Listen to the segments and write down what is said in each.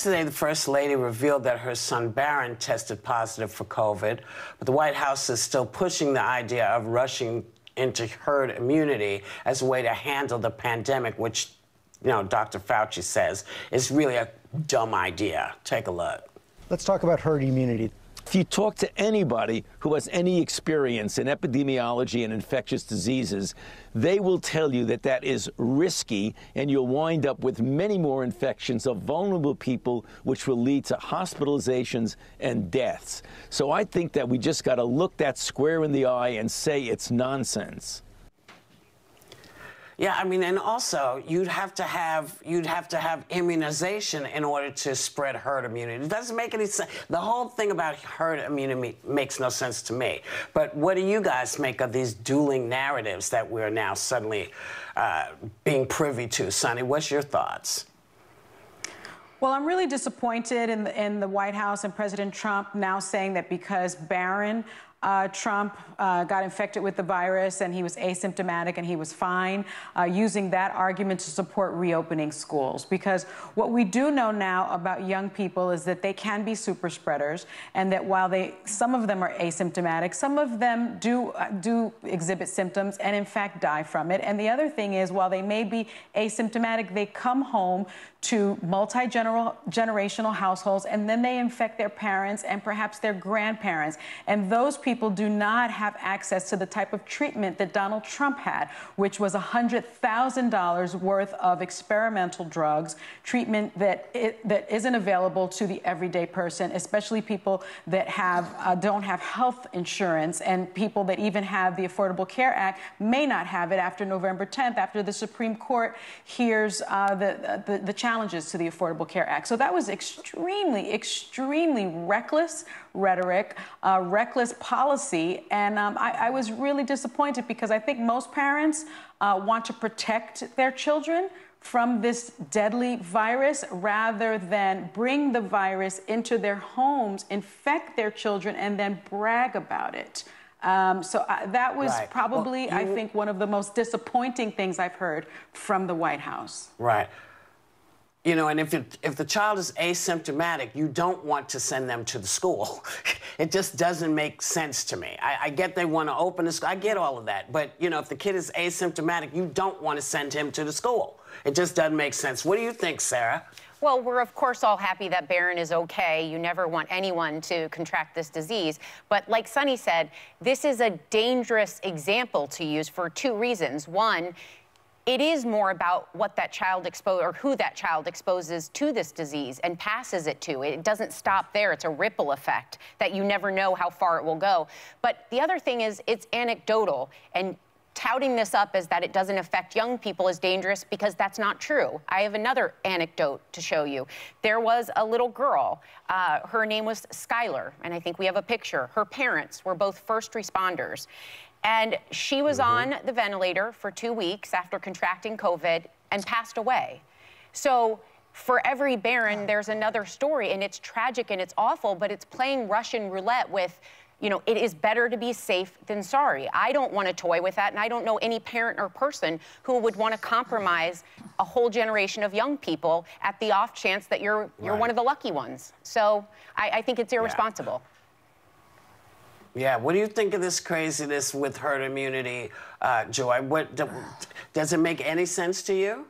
Yesterday, the First Lady revealed that her son Barron tested positive for COVID, but the White House is still pushing the idea of rushing into herd immunity as a way to handle the pandemic, which, you know, Dr. Fauci says is really a dumb idea. Take a look. Let's talk about herd immunity. If you talk to anybody who has any experience in epidemiology and infectious diseases, they will tell you that that is risky, and you'll wind up with many more infections of vulnerable people, which will lead to hospitalizations and deaths. So I think that we just got to look that square in the eye and say it's nonsense. Yeah, I mean, and also you'd have to have immunization in order to spread herd immunity. It doesn't make any sense. The whole thing about herd immunity makes no sense to me. But what do you guys make of these dueling narratives that we're now suddenly being privy to? Sonny, what's your thoughts? Well, I'm really disappointed in the White House and President Trump now saying that because Barron Trump got infected with the virus and he was asymptomatic and he was fine, using that argument to support reopening schools. Because what we do know now about young people is that they can be super spreaders, and that while some of them are asymptomatic, some of them do exhibit symptoms and in fact die from it. And the other thing is, while they may be asymptomatic, they come home to multi-generational households, and then they infect their parents and perhaps their grandparents. And those people do not have access to the type of treatment that Donald Trump had, which was $100,000 worth of experimental drugs, treatment that isn't available to the everyday person, especially people that don't have health insurance, and people that even have the Affordable Care Act may not have it after November 10th, after the Supreme Court hears the challenges to the Affordable Care Act. So that was extremely, extremely reckless rhetoric, reckless policy, and I was really disappointed, because I think most parents want to protect their children from this deadly virus rather than bring the virus into their homes, infect their children, and then brag about it. So that was probably, I think, one of the most disappointing things I've heard from the White House. Right. You know, and if the child is asymptomatic, you don't want to send them to the school. It just doesn't make sense to me. I get they want to open the school. I get all of that. But, you know, if the kid is asymptomatic, you don't want to send him to the school. It just doesn't make sense. What do you think, Sarah? Well, we're, of course, all happy that Barron is okay. You never want anyone to contract this disease. But like Sonny said, this is a dangerous example to use for two reasons. One, it is more about what that child or who that child exposes to this disease and passes it to. It doesn't stop there. It's a ripple effect that you never know how far it will go. But the other thing is, it's anecdotal, and touting this up as that it doesn't affect young people is dangerous, because that's not true. I have another anecdote to show you. There was a little girl. Her name was Skylar, and I think we have a picture. Her parents were both first responders. And she was on the ventilator for 2 weeks after contracting COVID and passed away. So for every Barron, there's another story, and it's tragic and it's awful, but it's playing Russian roulette with, you know, it is better to be safe than sorry. I don't want to toy with that, and I don't know any parent or person who would want to compromise a whole generation of young people at the off chance that you're one of the lucky ones. So I think it's irresponsible. Yeah, what do you think of this craziness with herd immunity, Joy? Does it make any sense to you?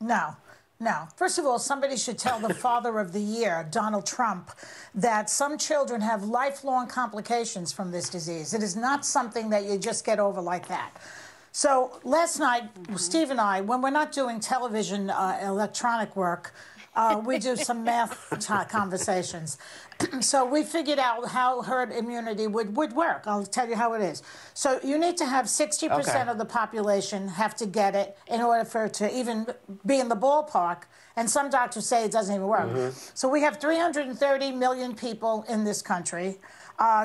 No. No. First of all, somebody should tell the father of the year, Donald Trump, that some children have lifelong complications from this disease. It is not something that you just get over like that. So last night, Steve and I, when we're not doing television electronic work, we do some math conversations. So we figured out how herd immunity would work. I'll tell you how it is. So you need to have 60% of the population have to get it in order for it to even be in the ballpark. And some doctors say it doesn't even work. So we have 330 million people in this country.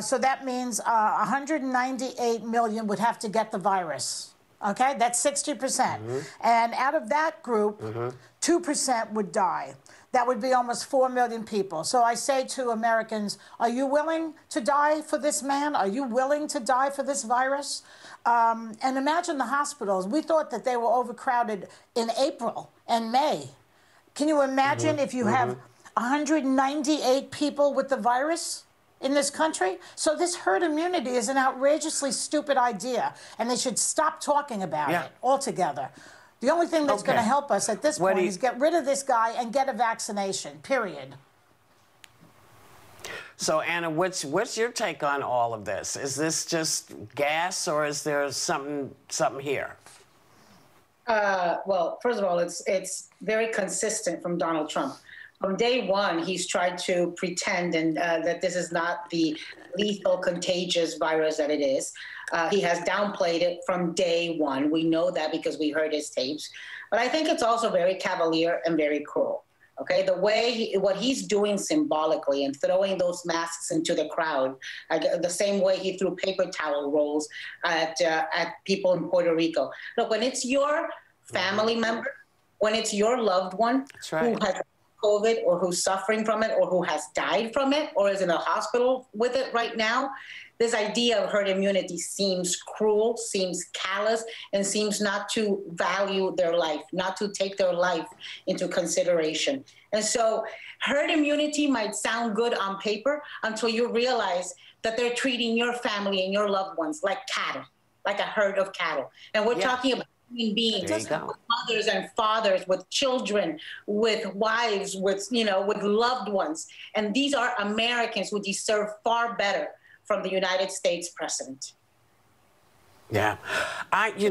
So that means 198 million would have to get the virus. Okay, that's 60%. And out of that group, 2% would die. That would be almost 4 million people. So I say to Americans, are you willing to die for this man? Are you willing to die for this virus? And imagine the hospitals. We thought that they were overcrowded in April and May. Can you imagine if you have 198 people with the virus in this country? So this herd immunity is an outrageously stupid idea, and they should stop talking about it altogether. The only thing that's going to help us at this point is get rid of this guy and get a vaccination, period. So, Anna, what's your take on all of this? Is this just gas, or is there something here? Well, first of all, it's very consistent from Donald Trump. From day one, he's tried to pretend that this is not the lethal, contagious virus that it is. He has downplayed it from day one. We know that because we heard his tapes. But I think it's also very cavalier and very cruel. Okay, the way what he's doing symbolically and throwing those masks into the crowd, the same way he threw paper towel rolls at people in Puerto Rico. Look, when it's your family member, when it's your loved one who has COVID or who's suffering from it or who has died from it or is in a hospital with it right now, this idea of herd immunity seems cruel, seems callous, and seems not to value their life, not to take their life into consideration. And so herd immunity might sound good on paper until you realize that they're treating your family and your loved ones like cattle, like a herd of cattle. And we're talking about human beings, with mothers and fathers, with children, with wives, with loved ones. And these are Americans who deserve far better from the United States president. Yeah, it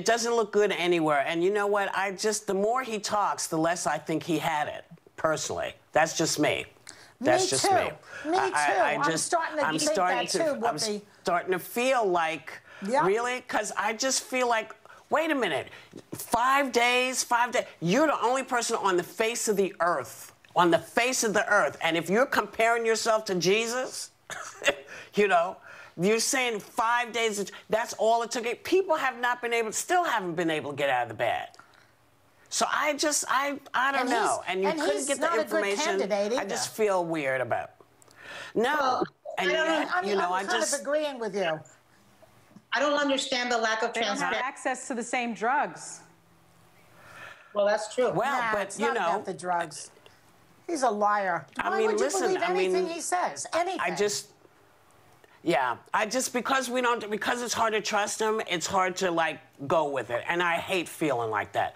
doesn't look good anywhere. And you know what? The more he talks, the less I think he had it. Personally, that's just me. That's just me. Me too. I'm starting to feel like, really? Because I just feel like, wait a minute, 5 days, you're the only person on the face of the earth. And if you're comparing yourself to Jesus, you're saying 5 days, that's all it took. People still haven't been able to get out of the bed. So I don't know. And you couldn't get the information. I just feel weird about it. No. I'm kind of agreeing with you. I don't understand the lack of transparency. They don't have access to the same drugs. Well, that's true. Well, but it's not about the drugs. He's a liar. Why would you believe anything he says? Anything. Because it's hard to trust him, it's hard to go with it. And I hate feeling like that.